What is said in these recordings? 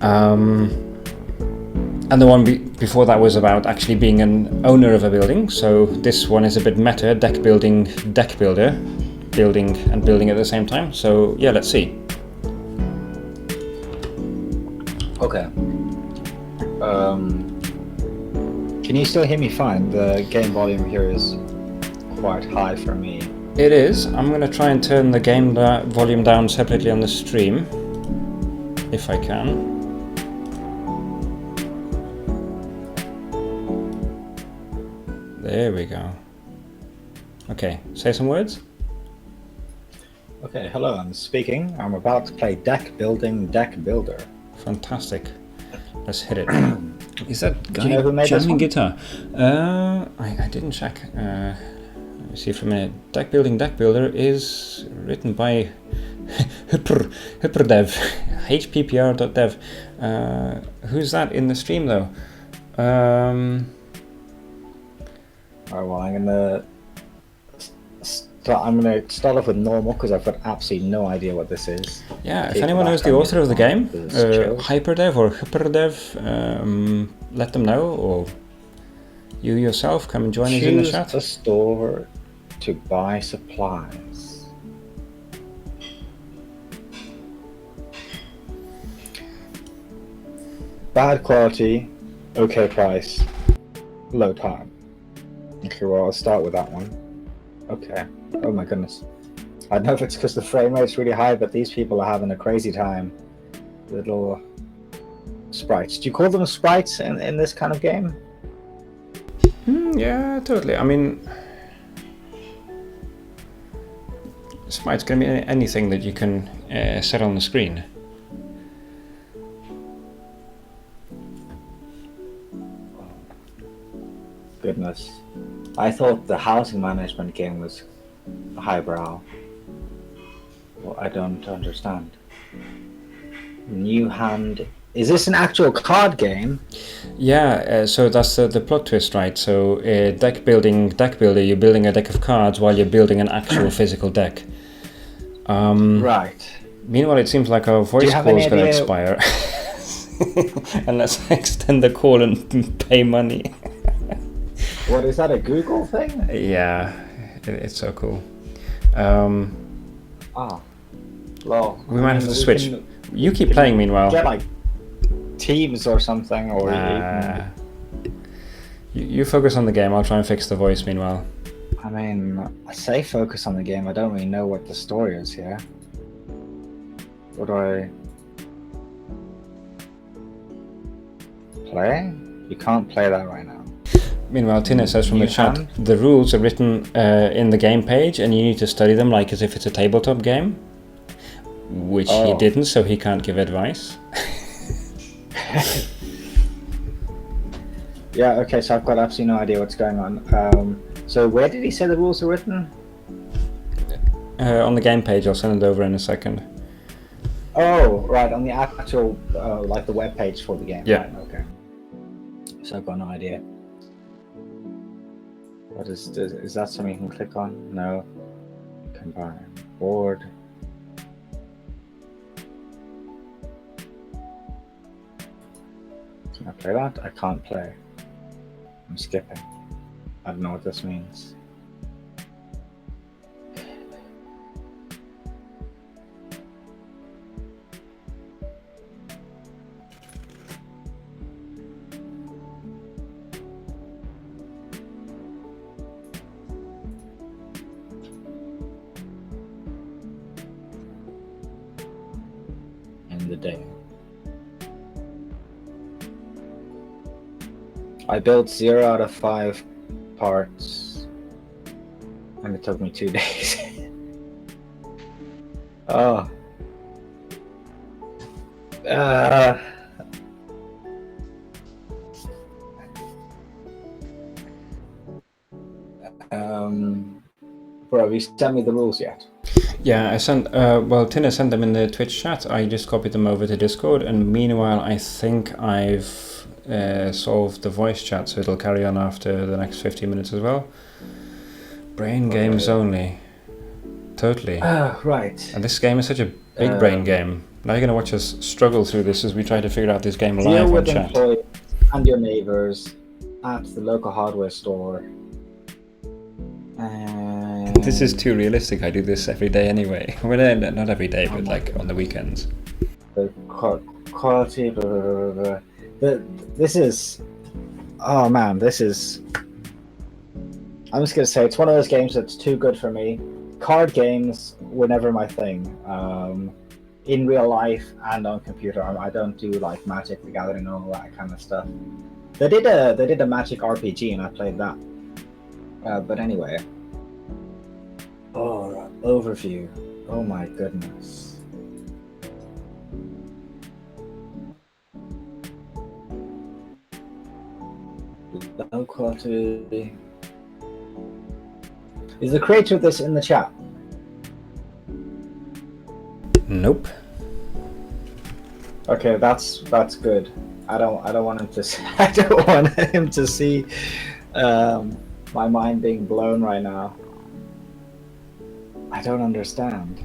And the one before that was about actually being an owner of a building. So this one is a bit meta, deck building, deck builder, building and building at the same time. So yeah, let's see. Okay. Can you still hear me fine? The game volume here is quite high for me. It is. I'm going to try and turn the game volume down separately on the stream, if I can. There we go. Okay, say some words. Okay, hello, I'm speaking. I'm about to play deck building, deck builder. Fantastic. Let's hit it. Is that guy Do you know who made jamming this guitar? I didn't check. Let me see for a minute. Deck building, deck builder is written by hppr.dev, hppr.dev. Who's that in the stream though? Alright, well, I'm gonna start off with normal because I've got absolutely no idea what this is. Yeah, if anyone knows the author of the game, hyperdev or hppr.dev, let them know, or you yourself come and join us in the chat. Choose a store to buy supplies. Bad quality, okay price, low time. Okay, well, I'll start with that one. Okay. Oh my goodness. I don't know if it's because the frame rate's really high, but these people are having a crazy time. Little sprites. Do you call them sprites in this kind of game? Yeah, totally. I mean, sprites can be anything that you can set on the screen. Goodness. I thought the housing management game was highbrow. Well, I don't understand. New hand. Is this an actual card game? Yeah, so that's the plot twist, right? So deck builder, you're building a deck of cards while you're building an actual physical deck. Right. Meanwhile, it seems like our voice call is going to expire. Unless I extend the call and pay money. What, is that a Google thing? Yeah, it's so cool. Well. We might have to switch. You keep playing meanwhile. Get like Teams or something, or you focus on the game. I'll try and fix the voice meanwhile. I mean, I say focus on the game. I don't really know what the story is here. What do I play? You can't play that right now. Meanwhile, Tina says from the chat, the rules are written in the game page and you need to study them like as if it's a tabletop game. Which he didn't, so he can't give advice. Yeah, okay, so I've got absolutely no idea what's going on. So where did he say the rules are written? On the game page, I'll send it over in a second. Oh, right, on the actual, like the web page for the game. Yeah. Right, okay. So I've got no idea. What is that something you can click on? No. Combine. Board. Can I play that? I can't play. I'm skipping. I don't know what this means. In the day. I built 0 out of 5 parts, and it took me 2 days. Oh. Bro, have you sent me the rules yet? Yeah, I sent, well, Tina sent them in the Twitch chat. I just copied them over to Discord, and meanwhile, I think I've solved the voice chat, so it'll carry on after the next 15 minutes as well. Brain games only. Totally. Right. And this game is such a big brain game. Now you're going to watch us struggle through this as we try to figure out this game Deal live on with chat. employees and your neighbours at the local hardware store. This is too realistic. I do this every day anyway. Well, not every day, but like on the weekends. The quality, blah, blah, blah, blah. This is... Oh man, this is... I'm just going to say, it's one of those games that's too good for me. Card games were never my thing. In real life and on computer, I don't do like Magic the Gathering and all that kind of stuff. They did a Magic RPG and I played that. But anyway. Oh, overview. Oh my goodness. Low quality. Is the creator of this in the chat? Nope. Okay, that's good. I don't want him to. I don't want him to see my mind being blown right now. I don't understand.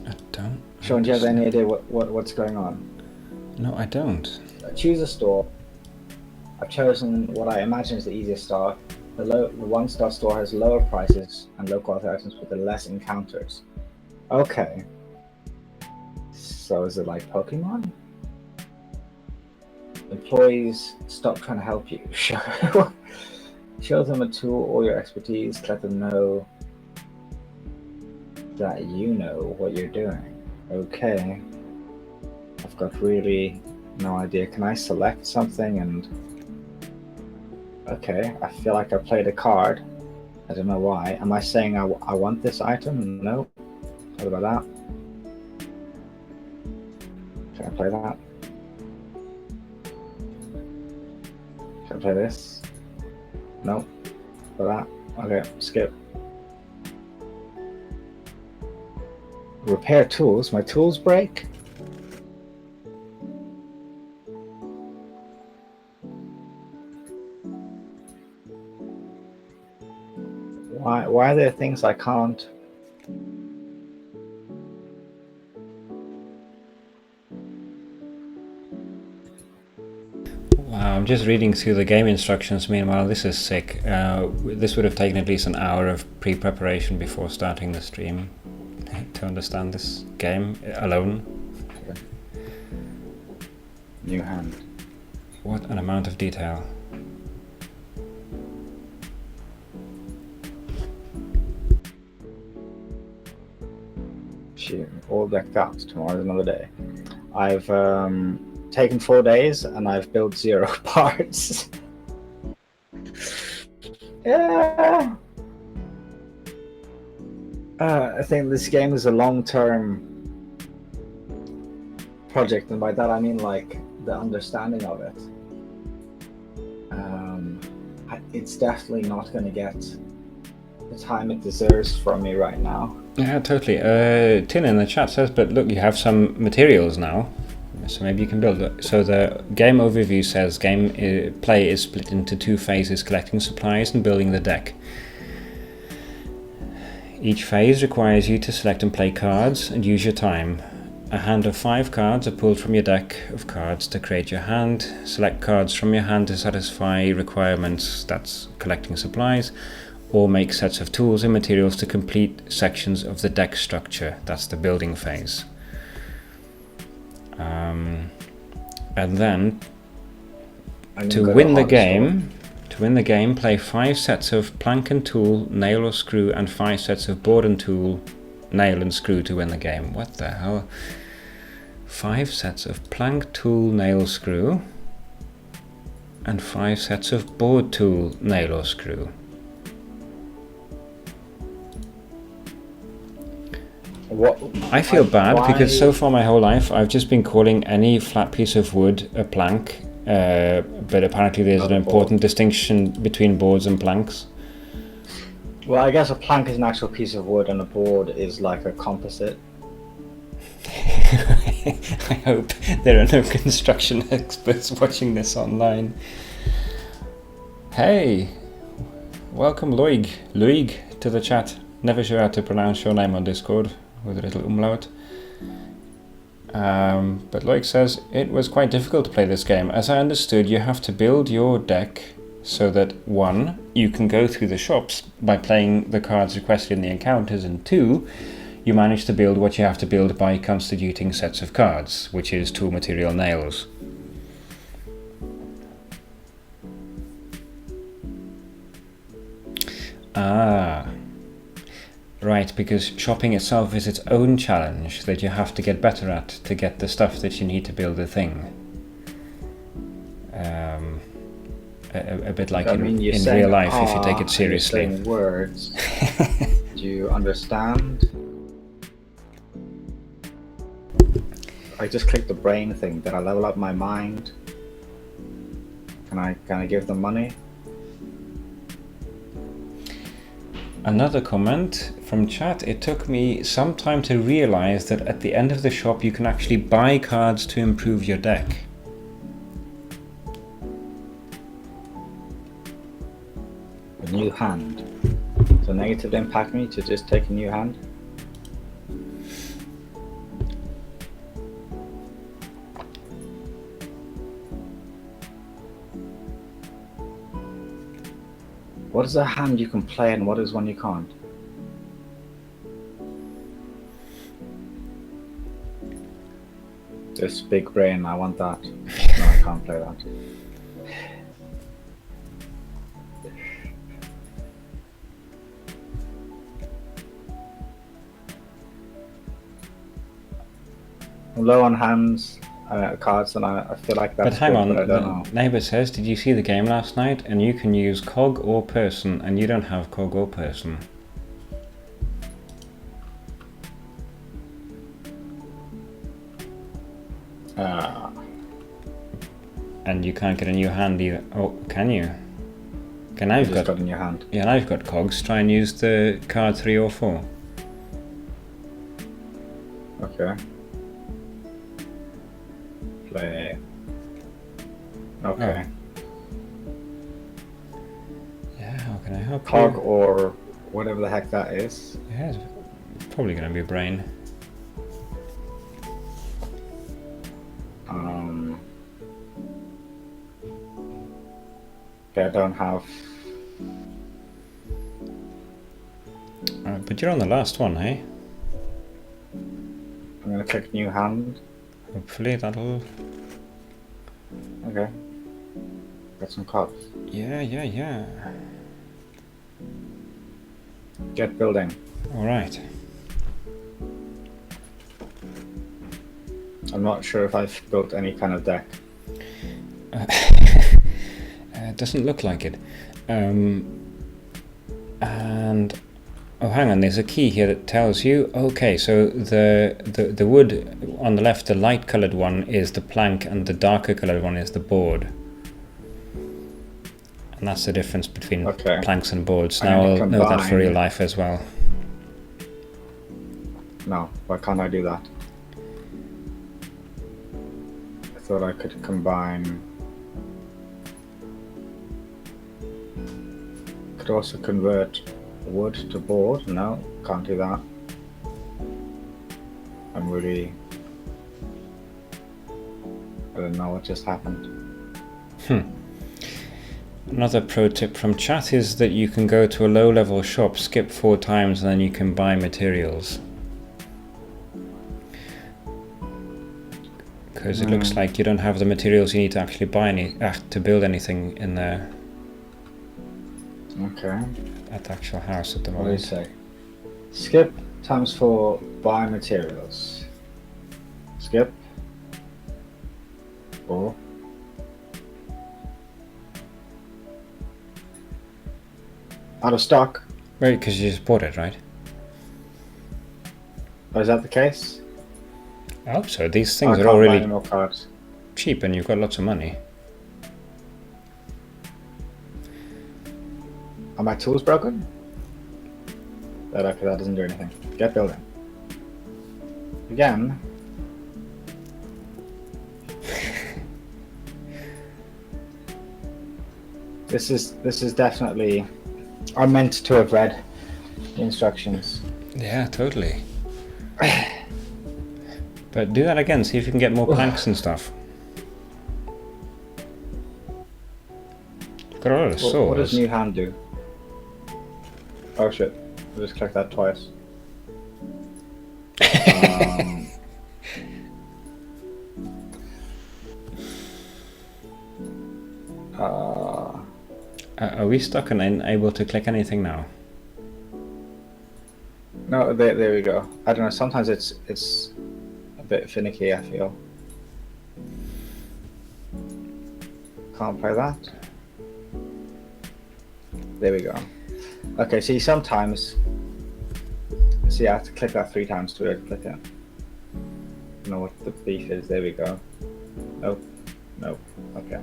I don't. Sean, do you have any idea what's going on? No, I don't. Choose a store. I've chosen what I imagine is the easiest store. The one-star store has lower prices and low-quality items with the less encounters. Okay. So is it like Pokemon? Employees, stop trying to help you. Show them a tool or your expertise. Let them know that you know what you're doing. Okay. I've got really no idea. Can I select something and... Okay, I feel like I played a card. I don't know why. Am I saying I want this item? No. What about that? Can I play that? Can I play this? No. For that? Okay, skip. Repair tools? My tools break? Why are there things I can't? Wow, I'm just reading through the game instructions. Meanwhile, this is sick. This would have taken at least an hour of pre-preparation before starting the stream to understand this game alone. Okay. New hand. What an amount of detail. All decked out. Tomorrow's another day. I've taken 4 days and I've built 0 parts. Yeah. I think this game is a long-term project, and by that I mean like the understanding of it. It's definitely not going to get the time it deserves from me right now. Yeah, totally. Tin in the chat says, but look, you have some materials now, so maybe you can build it. So the game overview says play is split into 2 phases, collecting supplies and building the deck. Each phase requires you to select and play cards and use your time. A hand of 5 cards are pulled from your deck of cards to create your hand. Select cards from your hand to satisfy requirements, that's collecting supplies, or make sets of tools and materials to complete sections of the deck structure. That's the building phase. And then to win the game, play 5 sets of plank and tool, nail or screw, and 5 sets of board and tool, nail and screw to win the game. What the hell? 5 sets of plank, tool, nail, screw, and 5 sets of board, tool, nail or screw. I feel bad because so far my whole life I've just been calling any flat piece of wood a plank, but apparently there's an important distinction between boards and planks. Well, I guess a plank is an actual piece of wood and a board is like a composite. I hope there are no construction experts watching this online. Hey, welcome Luig to the chat. Never sure how to pronounce your name on Discord with a little umlaut. But Loic says it was quite difficult to play this game. As I understood, you have to build your deck so that 1, you can go through the shops by playing the cards requested in the encounters, and 2, you manage to build what you have to build by constituting sets of cards, which is tool material nails. Ah, right, because shopping itself is its own challenge that you have to get better at to get the stuff that you need to build the thing. A bit like in real life, if you take it seriously. You're saying words. Do you understand? I just clicked the brain thing. Did I level up my mind? Can I give them money? Another comment from chat: it took me some time to realize that at the end of the shop you can actually buy cards to improve your deck. A new hand. So negative impact me to just take a new hand? What is a hand you can play and what is one you can't? This big brain, I want that. No, I can't play that. I'm low on hands, cards, and I feel like that's But hang on, but I don't know. Neighbour says, did you see the game last night? And you can use cog or person, and you don't have cog or person. And you can't get a new hand either. Oh, can you? Okay, now you've got a new hand. Yeah, now you've got cogs. Try and use the card 3 or 4. Okay. Play. Okay. Oh. Yeah, how can I help Cog you? or whatever the heck that is. Yeah, it's probably going to be brain. Okay, I don't have. But you're on the last one, eh? I'm gonna click new hand. Hopefully that'll... Okay. Got some cards. Yeah. Get building. Alright. I'm not sure if I've built any kind of deck. It doesn't look like it. And... Oh, hang on, there's a key here that tells you... Okay, so the wood on the left, the light coloured one, is the plank, and the darker coloured one is the board. And that's the difference between planks and boards. Now I'll know that for real life as well. No, why can't I do that? I thought I could combine... Could also convert wood to board. No, can't do that. I'm really... I don't know what just happened. Another pro tip from chat is that you can go to a low level shop, skip 4 times, and then you can buy materials. Because it looks like you don't have the materials you need to actually buy to build anything in there. Okay. At the actual house at the What do you moment. say? Skip times 4, buy materials. Skip. 4. Out of stock. Right, because you just bought it, right? Oh, is that the case? I hope so. These things are all really more cards. cheap and you've got lots of money. Are my tools broken? That doesn't do anything. Get building. Again. This is definitely... I meant to have read the instructions. Yeah, totally. But do that again, see if you can get more planks and stuff. Got a lot of saws. What does new hand do? Oh shit, I just clicked that twice. Are we stuck and unable to click anything now? No, there we go. I don't know, sometimes it's a bit finicky, I feel. Can't play that. There we go. Okay, see, sometimes... See, I have to click that 3 times to click it. I don't know what the beef is. There we go. Nope. Nope. Okay.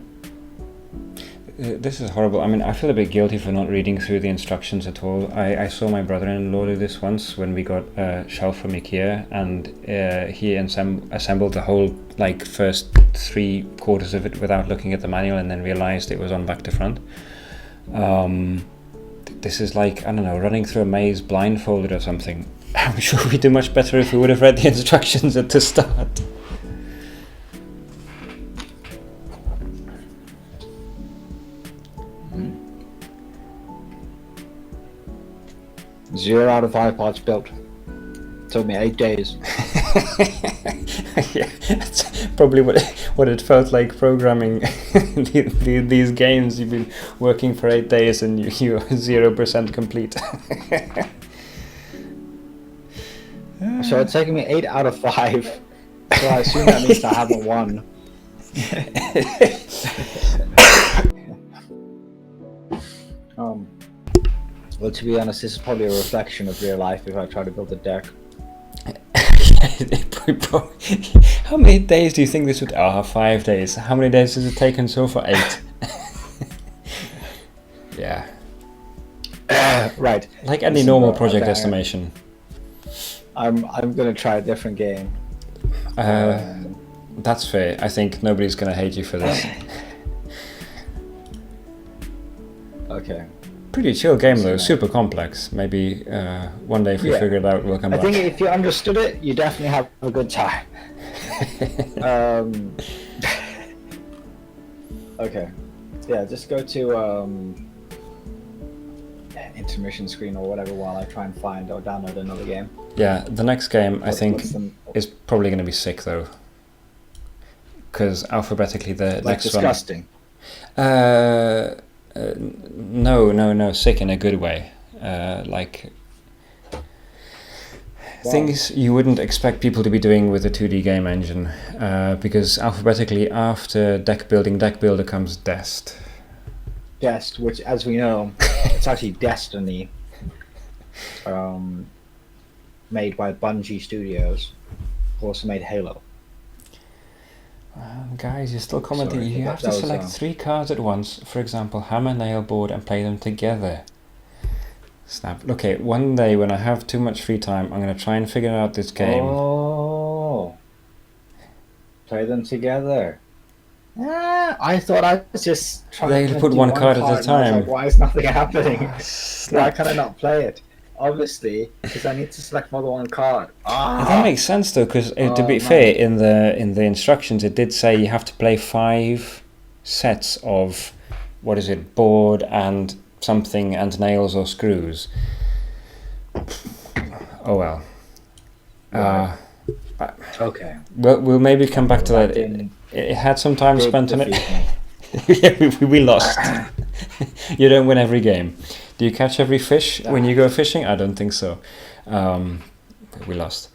This is horrible. I mean, I feel a bit guilty for not reading through the instructions at all. I saw my brother-in-law do this once when we got a shelf from IKEA, and he assembled the whole, like, first 3/4 of it without looking at the manual, and then realized it was on back to front. This is like, I don't know, running through a maze blindfolded or something. I'm sure we'd do much better if we would have read the instructions at the start. 0 out of 5 parts built. Took me 8 days. Yeah, that's probably what it felt like programming these games. You've been working for 8 days and you're 0% complete. So it's taken me 8 out of 5. So I assume that means I haven't won. Well, to be honest, this is probably a reflection of real life if I try to build a deck. How many days do you think this would... 5 days. How many days has it taken so far? 8. Yeah. Right. Like any normal project estimation. I'm gonna try a different game. That's fair. I think nobody's gonna hate you for this. Okay. Pretty chill game though, super complex. Maybe one day if we figure it out, we'll come back. I think if you understood it, you definitely have a good time. Okay. Yeah, just go to intermission screen or whatever while I try and find or download another game. Yeah, the next game I think is probably going to be sick though. Because alphabetically the next disgusting. one... No, sick in a good way. Like things you wouldn't expect people to be doing with a 2D game engine, because alphabetically after deck builder comes Dest. Dest, which, as we know, it's actually Destiny, made by Bungie Studios, who also made Halo. Guys, you're still commenting. Sorry, you have to select 3 cards at once. For example, hammer, nail, board, and play them together. Snap. Okay, one day when I have too much free time, I'm going to try and figure out this game. Oh, play them together. I thought I was just trying to put one card at a time. Like, why is nothing happening? Why can I not play it? Obviously, because I need to select more than one card. That makes sense though, because to be fair, in the instructions it did say you have to play 5 sets of, what is it, board and something and nails or screws. Oh well. Okay. We'll maybe come back to that. It had some time spent on it. Yeah, we lost. You don't win every game. Do you catch every fish when you go fishing? I don't think so. We lost.